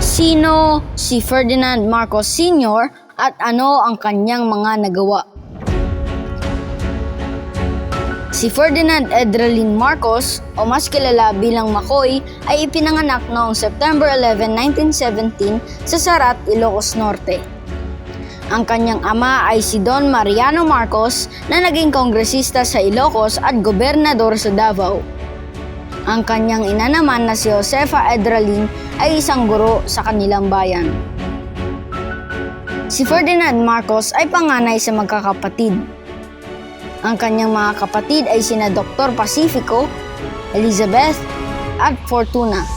Sino si Ferdinand Marcos Sr. at ano ang kanyang mga nagawa? Si Ferdinand Edralin Marcos o mas kilala bilang Makoy ay ipinanganak noong September 11, 1917 sa Sarat, Ilocos Norte. Ang kanyang ama ay si Don Mariano Marcos na naging kongresista sa Ilocos at gobernador sa Davao. Ang kanyang ina naman na si Josefa Edralin ay isang guro sa kanilang bayan. Si Ferdinand Marcos ay panganay sa magkakapatid. Ang kanyang mga kapatid ay sina Dr. Pacifico, Elizabeth, at Fortuna.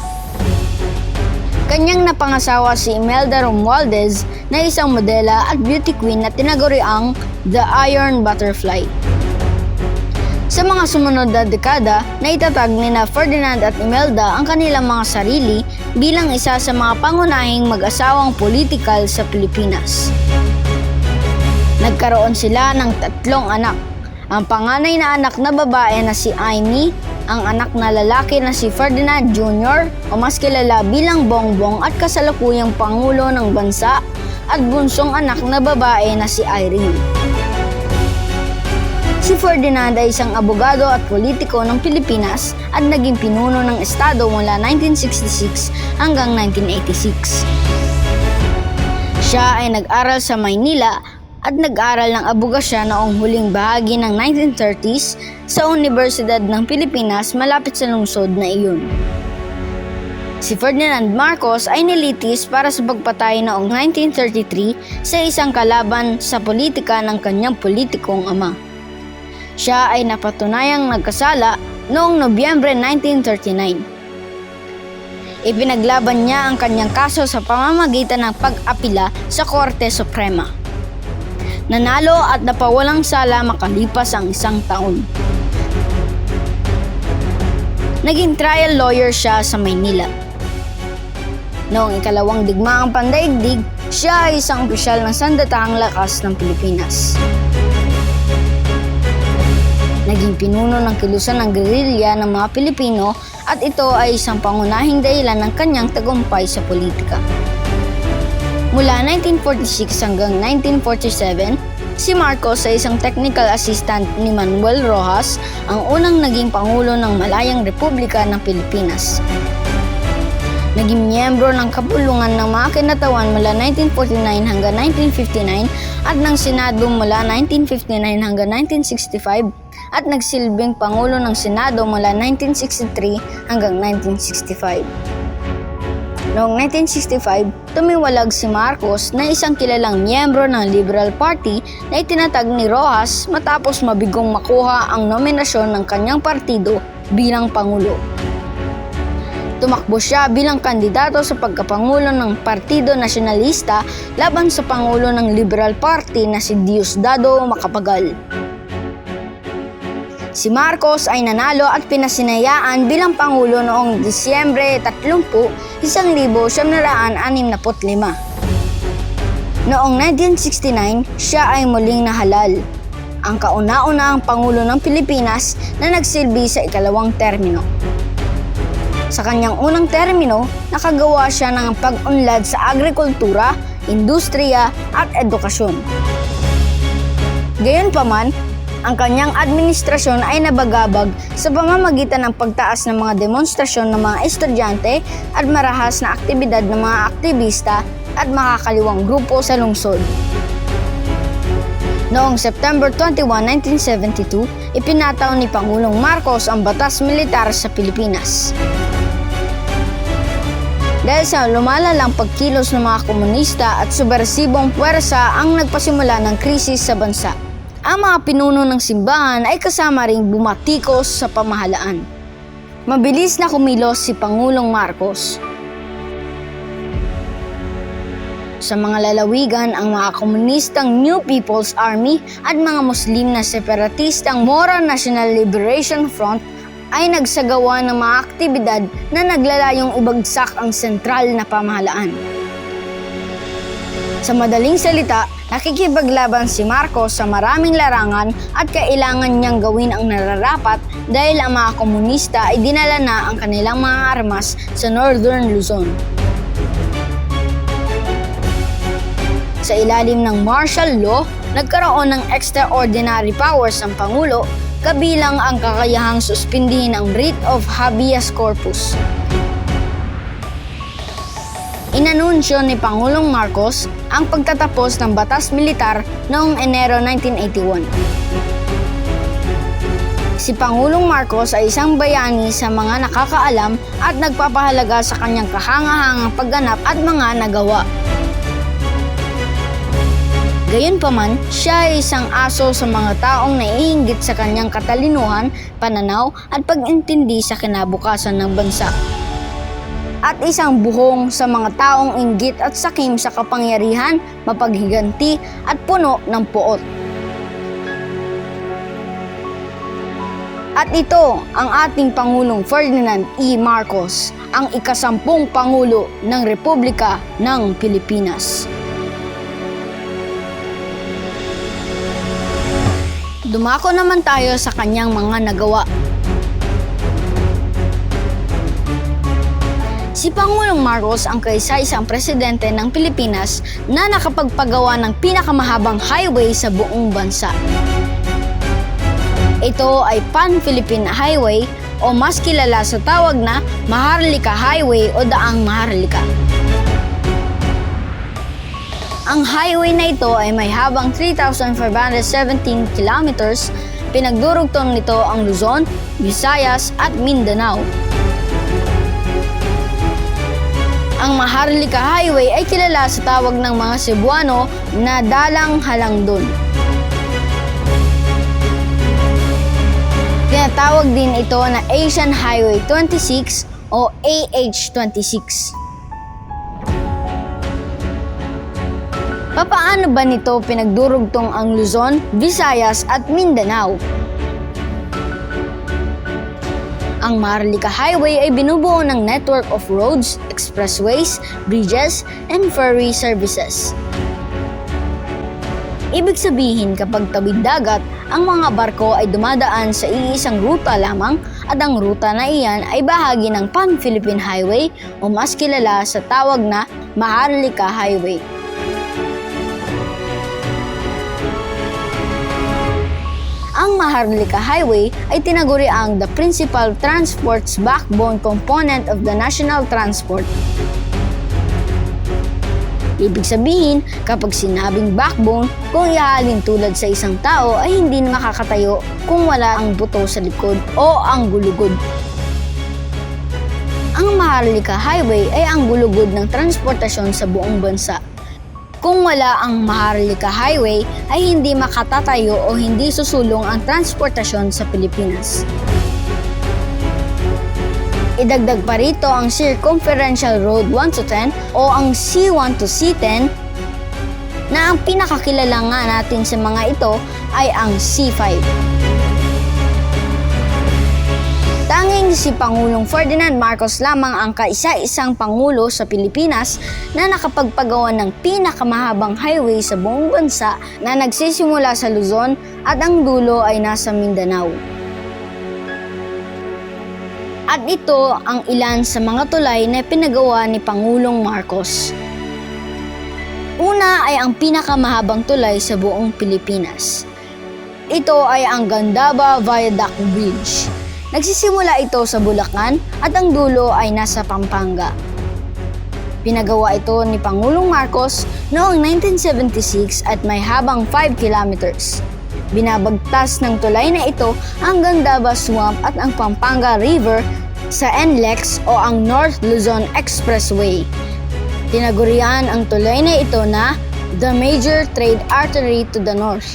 Kanyang napangasawa si Imelda Romualdez na isang modela at beauty queen na tinaguriang The Iron Butterfly. Sa mga sumunod na dekada, naitatag nina Ferdinand at Imelda ang kanilang mga sarili bilang isa sa mga pangunahing mag-asawang politikal sa Pilipinas. Nagkaroon sila ng 3 anak. Ang panganay na anak na babae na si Aimee, ang anak na lalaki na si Ferdinand Jr. o mas kilala bilang Bongbong at kasalukuyang Pangulo ng Bansa, at bunsong anak na babae na si Irene. Si Ferdinand ay isang abogado at politiko ng Pilipinas at naging pinuno ng Estado mula 1966 hanggang 1986. Siya ay nag-aral sa Maynila at nag-aral ng abogasya noong huling bahagi ng 1930s sa Universidad ng Pilipinas malapit sa lungsod na iyon. Si Ferdinand Marcos ay nilitis para sa pagpatay noong 1933 sa isang kalaban sa politika ng kanyang politikong ama. Siya ay napatunayang nagkasala noong Nobyembre 1939. Ipinaglaban niya ang kanyang kaso sa pamamagitan ng pag-apila sa Korte Suprema. Nanalo at napawalang sala makalipas ang 1 taon. Naging trial lawyer siya sa Maynila. Noong ikalawang digmaang pandaigdig, siya ay isang opisyal ng Sandatahang Lakas ng Pilipinas. Naging pinuno ng kilusan ng gerilya ng mga Pilipino at ito ay isang pangunahing dahilan ng kanyang tagumpay sa politika. Mula 1946 hanggang 1947, si Marcos ay isang technical assistant ni Manuel Rojas, ang unang naging Pangulo ng Malayang Republika ng Pilipinas. Naging miyembro ng kapulungan ng mga kinatawan mula 1949 hanggang 1959 at ng Senado mula 1959 hanggang 1965 at nagsilbing Pangulo ng Senado mula 1963 hanggang 1965. Noong 1965, tumiwalag si Marcos na isang kilalang miyembro ng Liberal Party na itinatag ni Rojas matapos mabigong makuha ang nominasyon ng kanyang partido bilang Pangulo. Tumakbo siya bilang kandidato sa pagkapangulo ng Partido Nacionalista laban sa Pangulo ng Liberal Party na si Diosdado Macapagal. Si Marcos ay nanalo at pinasinayaan bilang Pangulo noong Disyembre 30, 1965. Noong 1969, siya ay muling nahalal, ang kauna-unahang Pangulo ng Pilipinas na nagsilbi sa ikalawang termino. Sa kanyang unang termino, nakagawa siya ng pag-unlad sa agrikultura, industriya at edukasyon. Gayunpaman, ang kanyang administrasyon ay nabagabag sa pamamagitan ng pagtaas ng mga demonstrasyon ng mga estudyante at marahas na aktibidad ng mga aktivista at makakaliwang grupo sa lungsod. Noong September 21, 1972, ipinataw ni Pangulong Marcos ang Batas Militar sa Pilipinas. Dahil sa lumalalang pagkilos ng mga komunista at subversibong puwersa ang nagpasimula ng krisis sa bansa. Ang mga pinuno ng simbahan ay kasama ring bumatikos sa pamahalaan. Mabilis na kumilos si Pangulong Marcos. Sa mga lalawigan, ang mga komunistang New People's Army at mga Muslim na separatistang Moro National Liberation Front ay nagsagawa ng mga aktibidad na naglalayong ibagsak ang sentral na pamahalaan. Sa madaling salita, nakikipaglaban si Marcos sa maraming larangan at kailangan niyang gawin ang nararapat dahil ang mga komunista ay dinala na ang kanilang mga armas sa Northern Luzon. Sa ilalim ng martial law, nagkaroon ng extraordinary powers ang Pangulo, kabilang ang kakayahang suspindihin ang writ of habeas corpus. Inanunsyo ni Pangulong Marcos ang pagtatapos ng batas militar noong Enero 1981. Si Pangulong Marcos ay isang bayani sa mga nakakaalam at nagpapahalaga sa kanyang kahangahangang pagganap at mga nagawa. Gayunpaman, siya ay isang aso sa mga taong naiinggit sa kanyang katalinuhan, pananaw at pag-intindi sa kinabukasan ng bansa. At isang buhong sa mga taong inggit at sakim sa kapangyarihan, mapaghiganti at puno ng puot. At ito ang ating Pangulong Ferdinand E. Marcos, ang ika-10 Pangulo ng Republika ng Pilipinas. Dumako naman tayo sa kanyang mga nagawa. Si Pangulong Marcos ang kaisa-isang presidente ng Pilipinas na nakapagpagawa ng pinakamahabang highway sa buong bansa. Ito ay Pan-Philippine Highway o mas kilala sa tawag na Maharlika Highway o Daang Maharlika. Ang highway na ito ay may habang 3,517 kilometers. Pinagdurugtong nito ang Luzon, Visayas at Mindanao. Ang Maharlika Highway ay kilala sa tawag ng mga Cebuano na Dalang Halangdon. Tinatawag din ito na Asian Highway 26 o AH-26. Papaano ba nito pinagdurugtong ang Luzon, Visayas at Mindanao? Ang Maharlika Highway ay binubuo ng network of roads, expressways, bridges, and ferry services. Ibig sabihin kapag tawid dagat, ang mga barko ay dumadaan sa iisang ruta lamang at ang ruta na iyan ay bahagi ng Pan-Philippine Highway o mas kilala sa tawag na Maharlika Highway. Ang Maharlika Highway ay tinaguriang the principal transport's backbone component of the national transport. Ibig sabihin, kapag sinabing backbone, kung ihalin tulad sa isang tao ay hindi makakatayo kung wala ang buto sa likod o ang gulugod. Ang Maharlika Highway ay ang gulugod ng transportasyon sa buong bansa. Kung wala ang Maharlika Highway ay hindi makatatayo o hindi susulong ang transportasyon sa Pilipinas. Idagdag pa rito ang Circumferential Road 1 to 10 o ang C1 to C10 na ang pinakakilala nga natin sa mga ito ay ang C5. Tanging si Pangulong Ferdinand Marcos lamang ang kaisa-isang Pangulo sa Pilipinas na nakapagpagawa ng pinakamahabang highway sa buong bansa na nagsisimula sa Luzon at ang dulo ay nasa Mindanao. At ito ang ilan sa mga tulay na pinagawa ni Pangulong Marcos. Una ay ang pinakamahabang tulay sa buong Pilipinas. Ito ay ang Gandaba Viaduct Bridge. Nagsisimula ito sa Bulacan at ang dulo ay nasa Pampanga. Pinagawa ito ni Pangulong Marcos noong 1976 at may habang 5 kilometers. Binabagtas ng tulay na ito ang Gandaba Swamp at ang Pampanga River sa NLEX o ang North Luzon Expressway. Tinagurian ang tulay na ito na the major trade artery to the north.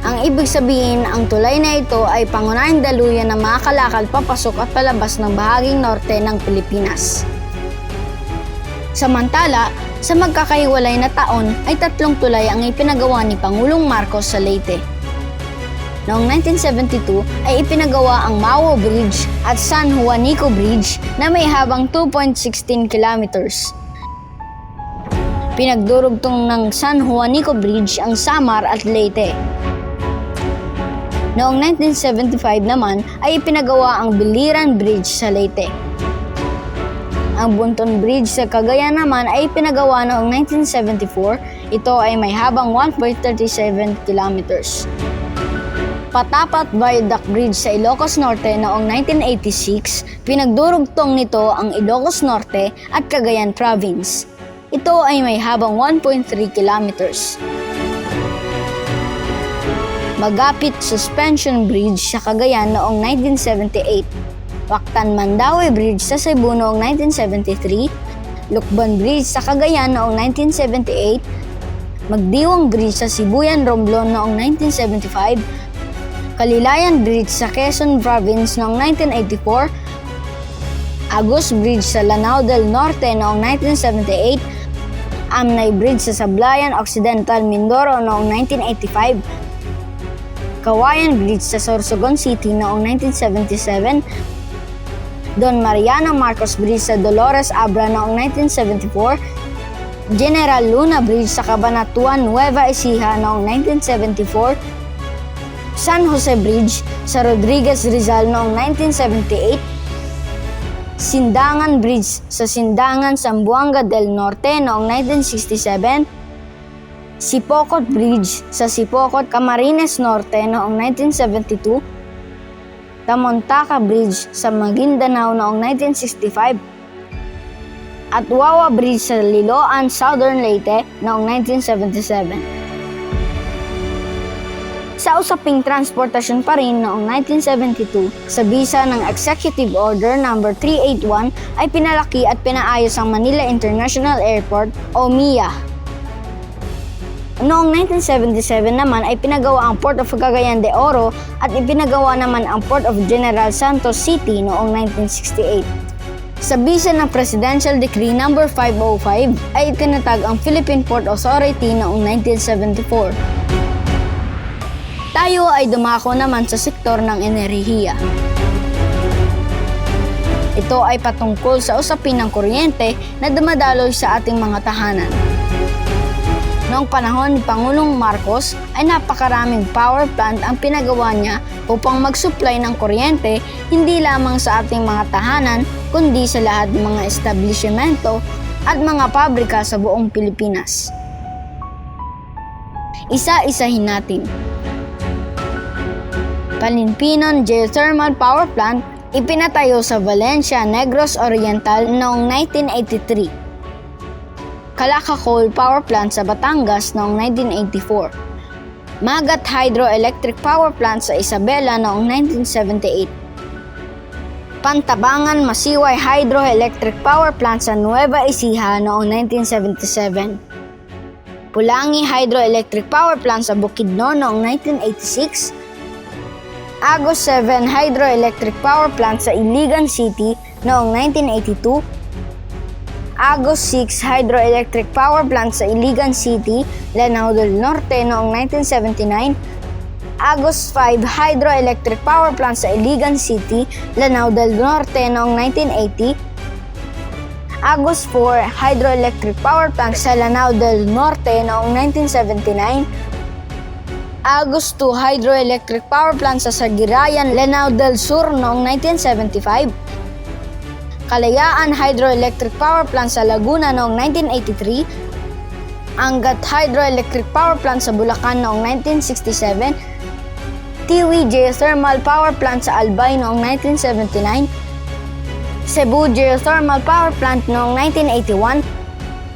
Ang ibig sabihin, ang tulay na ito ay pangunahing daluyan ng mga kalakal papasok at palabas ng bahaging norte ng Pilipinas. Samantala, sa magkakahiwalay na taon ay 3 tulay ang ipinagawa ni Pangulong Marcos sa Leyte. Noong 1972 ay ipinagawa ang Mao Bridge at San Juanico Bridge na may habang 2.16 kilometers. Pinagdurugtong ng San Juanico Bridge ang Samar at Leyte. Noong 1975 naman ay ipinagawa ang Biliran Bridge sa Leyte. Ang Bunton Bridge sa Cagayan naman ay pinagawa noong 1974. Ito ay may habang 1.37 kilometers. Patapat Viaduct Bridge sa Ilocos Norte noong 1986, pinagdurugtong nito ang Ilocos Norte at Cagayan Province. Ito ay may habang 1.3 kilometers. Magapit Suspension Bridge sa Cagayan noong 1978. Waktan Mandaue Bridge sa Cebu noong 1973, Lukban Bridge sa Cagayan noong 1978, Magdiwang Bridge sa Sibuyan, Romblon noong 1975, Kalilayan Bridge sa Quezon Province noong 1984, Agus Bridge sa Lanao del Norte noong 1978, Amnay Bridge sa Sablayan Occidental, Mindoro noong 1985, Kawayan Bridge sa Sorsogon City noong 1977, Don Mariano Marcos Bridge sa Dolores Abra noong 1974, General Luna Bridge sa Cabanatuan, Nueva Ecija noong 1974, San Jose Bridge sa Rodriguez Rizal noong 1978, Sindangan Bridge sa Sindangan, Zamboanga del Norte noong 1967, Sipocot Bridge sa Sipocot, Camarines Norte noong 1972, Tamontaka Bridge sa Maguindanao noong 1965, at Wawa Bridge sa Liloan, Southern Leyte noong 1977. Sa usaping transportasyon pa rin noong 1972, sa bisa ng Executive Order No. 381 ay pinalaki at pinaayos ang Manila International Airport o MIA. Noong 1977 naman ay pinagawa ang Port of Cagayan de Oro at ipinagawa naman ang Port of General Santos City noong 1968. Sa bisa ng Presidential Decree No. 505 ay itinatag ang Philippine Port Authority noong 1974. Tayo ay dumako naman sa sektor ng enerhiya. Ito ay patungkol sa usapin ng kuryente na dumadaloy sa ating mga tahanan. Noong panahon ni Pangulong Marcos ay napakaraming power plant ang pinagawa niya upang mag-supply ng kuryente hindi lamang sa ating mga tahanan kundi sa lahat ng mga establishmento at mga pabrika sa buong Pilipinas. Isa-isahin natin. Palimpinon Geothermal Power Plant ipinatayo sa Valencia, Negros Oriental noong 1983. Calaca Coal Power Plant sa Batangas noong 1984. Magat Hydroelectric Power Plant sa Isabela noong 1978. Pantabangan Masiway Hydroelectric Power Plant sa Nueva Ecija noong 1977. Pulangi Hydroelectric Power Plant sa Bukidnon noong 1986. Agos 7 Hydroelectric Power Plant sa Iligan City noong 1982. Agos 6 Hydroelectric Power Plant sa Iligan City, Lanao del Norte noong 1979. Agos 5 Hydroelectric Power Plant sa Iligan City, Lanao del Norte noong 1980. Agos 4 Hydroelectric Power Plant sa Lanao del Norte noong 1979. Agos 2 Hydroelectric Power Plant sa Sagirayan, Lanao del Sur noong 1975. Kalayaan Hydroelectric Power Plant sa Laguna noong 1983, Angat Hydroelectric Power Plant sa Bulacan noong 1967, Tiwi Geothermal Power Plant sa Albay noong 1979, Cebu Geothermal Power Plant noong 1981,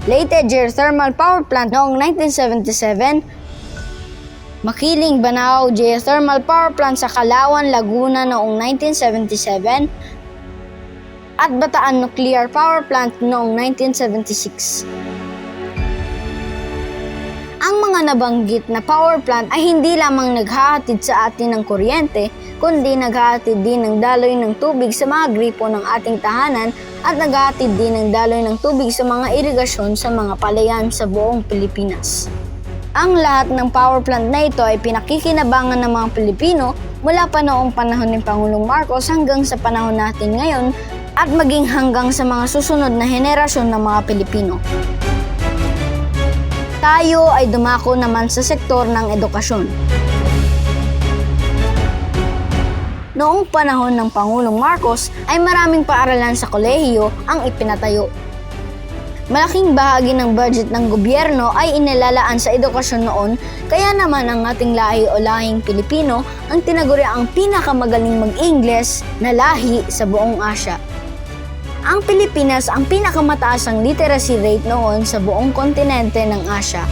Leyte Geothermal Power Plant noong 1977, Makiling Banao Geothermal Power Plant sa Kalawan, Laguna noong 1977, at Bataan Nuclear Power Plant noong 1976. Ang mga nabanggit na power plant ay hindi lamang naghahatid sa atin ng kuryente, kundi naghahatid din ng daloy ng tubig sa mga gripo ng ating tahanan at naghahatid din ng daloy ng tubig sa mga irigasyon sa mga palayan sa buong Pilipinas. Ang lahat ng power plant na ito ay pinakikinabangan ng mga Pilipino mula pa noong panahon ni Pangulong Marcos hanggang sa panahon natin ngayon at maging hanggang sa mga susunod na henerasyon ng mga Pilipino. Tayo ay dumako naman sa sektor ng edukasyon. Noong panahon ng Pangulong Marcos ay maraming paaralan sa kolehiyo ang ipinatayo. Malaking bahagi ng budget ng gobyerno ay inilalaan sa edukasyon noon, kaya naman ang ating lahi o lahing Pilipino ang tinaguri ang pinakamagaling mag-Ingles na lahi sa buong Asya. Ang Pilipinas ang pinakamataas ang literacy rate noon sa buong kontinente ng Asya.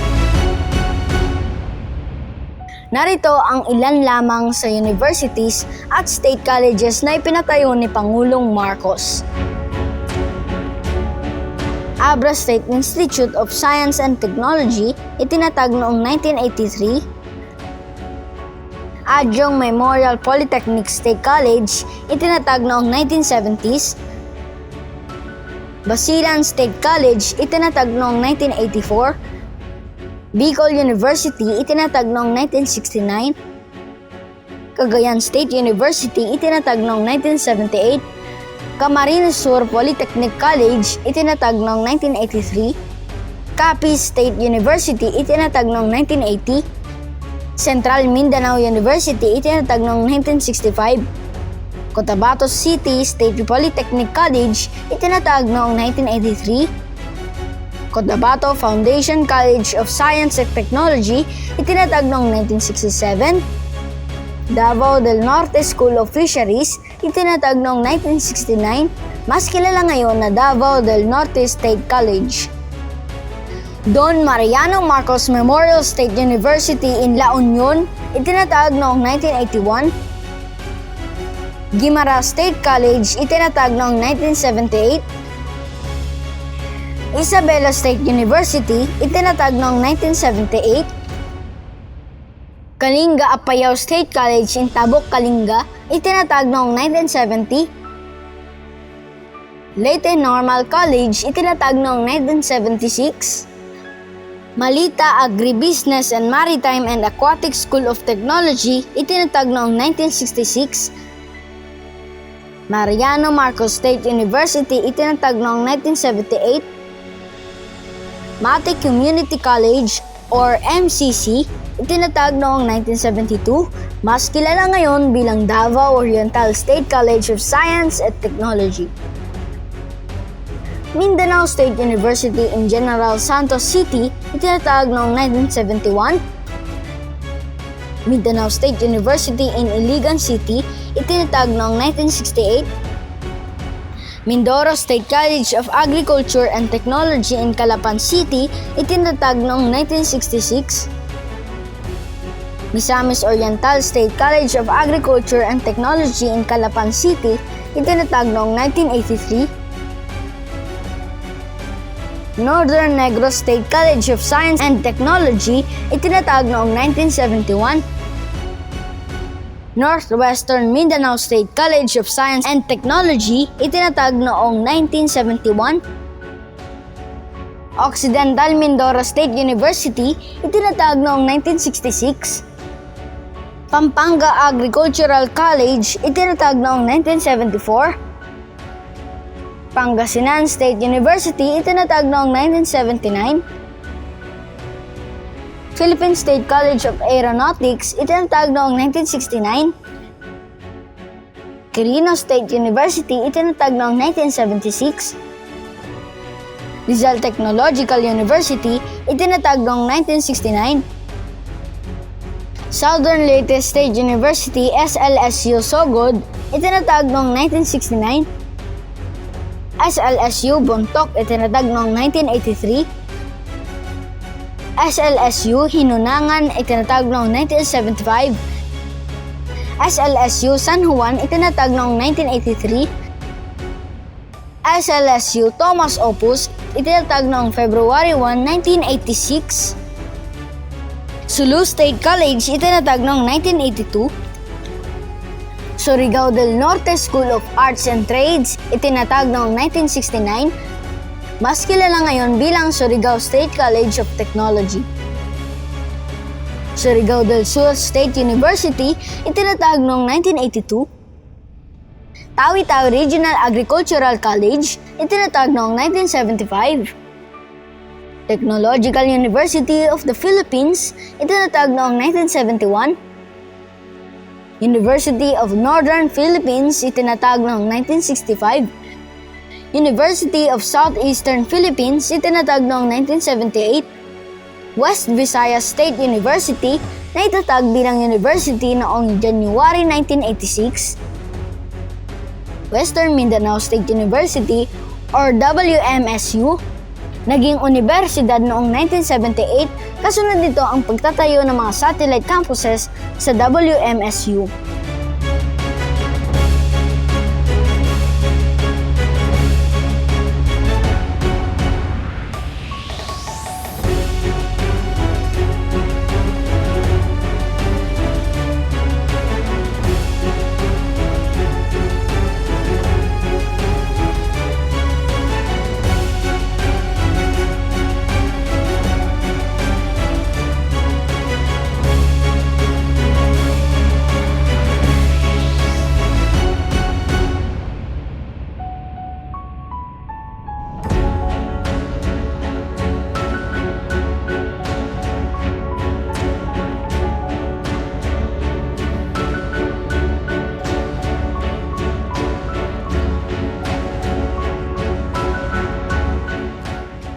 Narito ang ilan lamang sa universities at state colleges na ipinatayo ni Pangulong Marcos. Abra State Institute of Science and Technology, itinatag noong 1983. Adjong Memorial Polytechnic State College, itinatag noong 1970s. Basilan State College, itinatag noong 1984. Bicol University, itinatag noong 1969. Cagayan State University, itinatag noong 1978. Camarines Sur Polytechnic College, itinatag noong 1983. Capiz State University, itinatag noong 1980. Central Mindanao University, itinatag noong 1965. Cotabato City State Polytechnic College, itinatag noong 1983. Cotabato Foundation College of Science and Technology, itinatag noong 1967. Davao del Norte School of Fisheries, itinatag noong 1969, mas kilala ngayon na Davao del Norte State College. Don Mariano Marcos Memorial State University in La Union, itinatag noong 1981. Guimaras State College, itinatag noong 1978. Isabela State University, itinatag noong 1978. Kalinga Apayao State College in Tabuk, Kalinga, itinatag noong 1970. Leyte Normal College, itinatag noong 1976. Malita Agribusiness and Maritime and Aquatic School of Technology, itinatag noong 1966. Mariano Marcos State University, itinatag noong 1978. Mate Community College or MCC, itinatag noong 1972, mas kilala ngayon bilang Davao Oriental State College of Science and Technology. Mindanao State University in General Santos City, itinatag noong 1971. Mindanao State University in Iligan City, itinatag noong 1968. Mindoro State College of Agriculture and Technology in Calapan City, itinatag noong 1966. Misamis Oriental State College of Agriculture and Technology in Calapan City, itinatag noong 1983. Northern Negros State College of Science and Technology, itinatag noong 1971. Northwestern Mindanao State College of Science and Technology, itinatag noong 1971. Occidental Mindoro State University, itinatag noong 1966. Pampanga Agricultural College, itinatag noong 1974. Pangasinan State University, itinatag noong 1979. Philippine State College of Aeronautics, itinatag noong 1969. Quirino State University, itinatag noong 1976. Rizal Technological University, itinatag noong 1969. Southern Leyte State University, SLSU Sogod, itinatag noong 1969. SLSU Bontoc, itinatag noong 1983. SLSU Hinunangan, itinatag noong 1975. SLSU San Juan, itinatag noong 1983. SLSU Thomas Opus, itinatag noong February 1, 1986. Sulu State College, itinatag noong 1982. Surigao del Norte School of Arts and Trades, itinatag noong 1969. Mas kilala ngayon bilang Surigao State College of Technology. Surigao del Sur State University, itinatag noong 1982. Tawi-Tawi Regional Agricultural College, itinatag noong 1975. Technological University of the Philippines, itinatag noong 1971. University of Northern Philippines itinatag noong 1965. University of Southeastern Philippines itinatag noong 1978. West Visayas State University na itatag bilang university noong January 1986. Western Mindanao State University or WMSU naging universidad noong 1978, kasunod nito ang pagtatayo ng mga satellite campuses sa WMSU.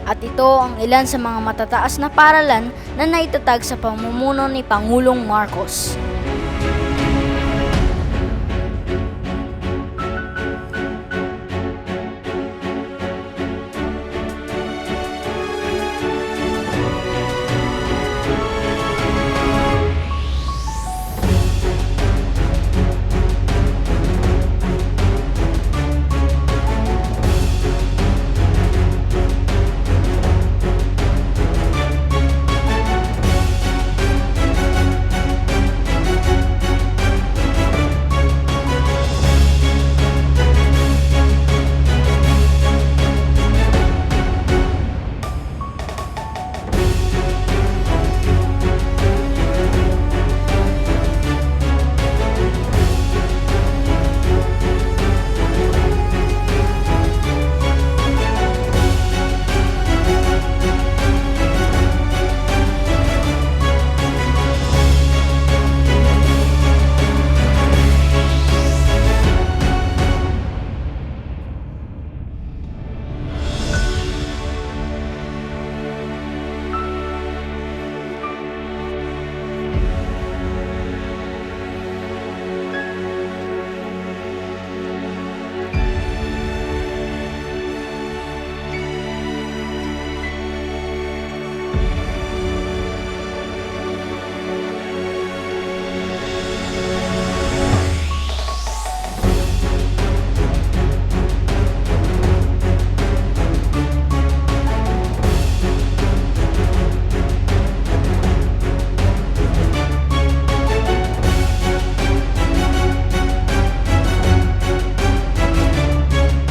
At ito ang ilan sa mga matataas na paaralan na naitatag sa pamumuno ni Pangulong Marcos.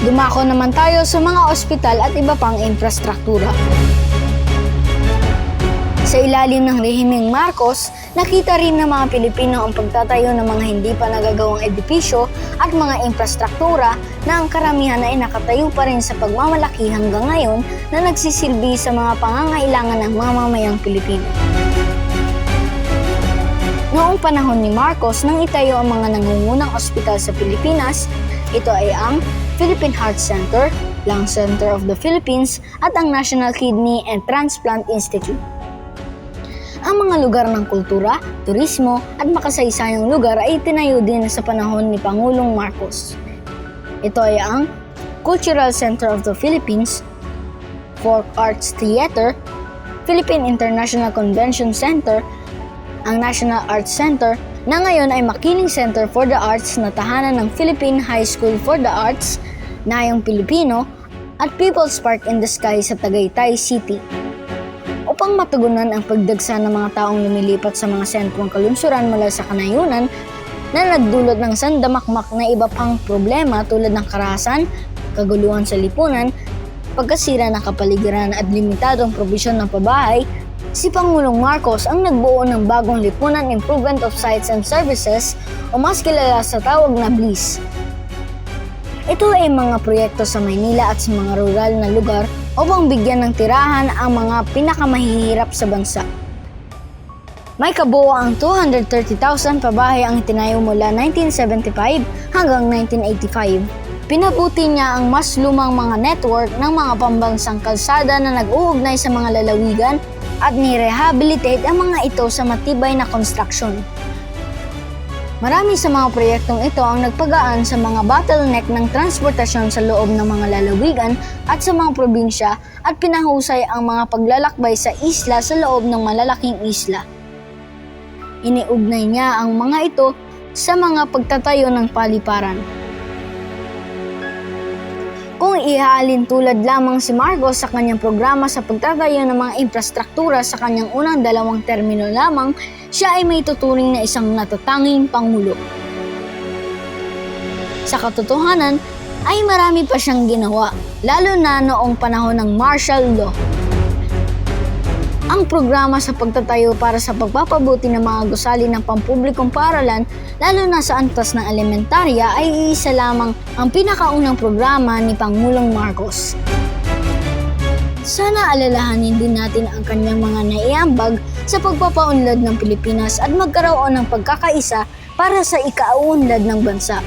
Dumako naman tayo sa mga ospital at iba pang infrastruktura. Sa ilalim ng rehimeng Marcos, nakita rin ng mga Pilipino ang pagtatayo ng mga hindi pa nagagawang edifisyo at mga infrastruktura na ang karamihan ay nakatayo pa rin sa pagmamalaki hanggang ngayon na nagsisilbi sa mga pangangailangan ng mamamayang Pilipino. Noong panahon ni Marcos nang itayo ang mga nangungunang ospital sa Pilipinas, ito ay ang Philippine Heart Center, Lung Center of the Philippines at ang National Kidney and Transplant Institute. Ang mga lugar ng kultura, turismo at makasaysayang lugar ay tinayo din sa panahon ni Pangulong Marcos. Ito ay ang Cultural Center of the Philippines, Folk Arts Theater, Philippine International Convention Center, ang National Arts Center na ngayon ay Makiling Center for the Arts na tahanan ng Philippine High School for the Arts, Nayong Pilipino, at People's Park in the Sky sa Tagaytay City. Upang matugunan ang pagdagsa ng mga taong lumilipat sa mga sentrong kalunsuran mula sa kanayunan na nagdulot ng sandamakmak na iba pang problema tulad ng karahasan, kaguluhan sa lipunan, pagkasira ng kapaligiran at limitadong probisyon ng pabahay, si Pangulong Marcos ang nagbuo ng bagong Lipunan Improvement of Sites and Services o mas kilala sa tawag na BLIS. Ito ay mga proyekto sa Maynila at sa mga rural na lugar upang bigyan ng tirahan ang mga pinakamahihirap sa bansa. May kabuoang 230,000 pabahay ang itinayo mula 1975 hanggang 1985. Pinabuti niya ang mas lumang mga network ng mga pambansang kalsada na nag-uugnay sa mga lalawigan at ni-rehabilitate ang mga ito sa matibay na konstruksyon. Marami sa mga proyektong ito ang nagpagaan sa mga bottleneck ng transportasyon sa loob ng mga lalawigan at sa mga probinsya at pinahusay ang mga paglalakbay sa isla sa loob ng malalaking isla. Iniugnay niya ang mga ito sa mga pagtatayo ng paliparan. Kung ihalin tulad lamang si Marcos sa kanyang programa sa pagtatayo ng mga infrastruktura sa kanyang unang 2 termino lamang, siya ay may tuturing na isang natatanging pangulo. Sa katotohanan, ay marami pa siyang ginawa, lalo na noong panahon ng martial law. Ang programa sa pagtatayo para sa pagpapabuti ng mga gusali ng pampublikong paaralan, lalo na sa antas ng elementarya, ay isa lamang ang pinakaunang programa ni Pangulong Marcos. Sana alalahanin din natin ang kanyang mga naiambag sa pagpapaunlad ng Pilipinas at magkaroon ng pagkakaisa para sa ikauunlad ng bansa.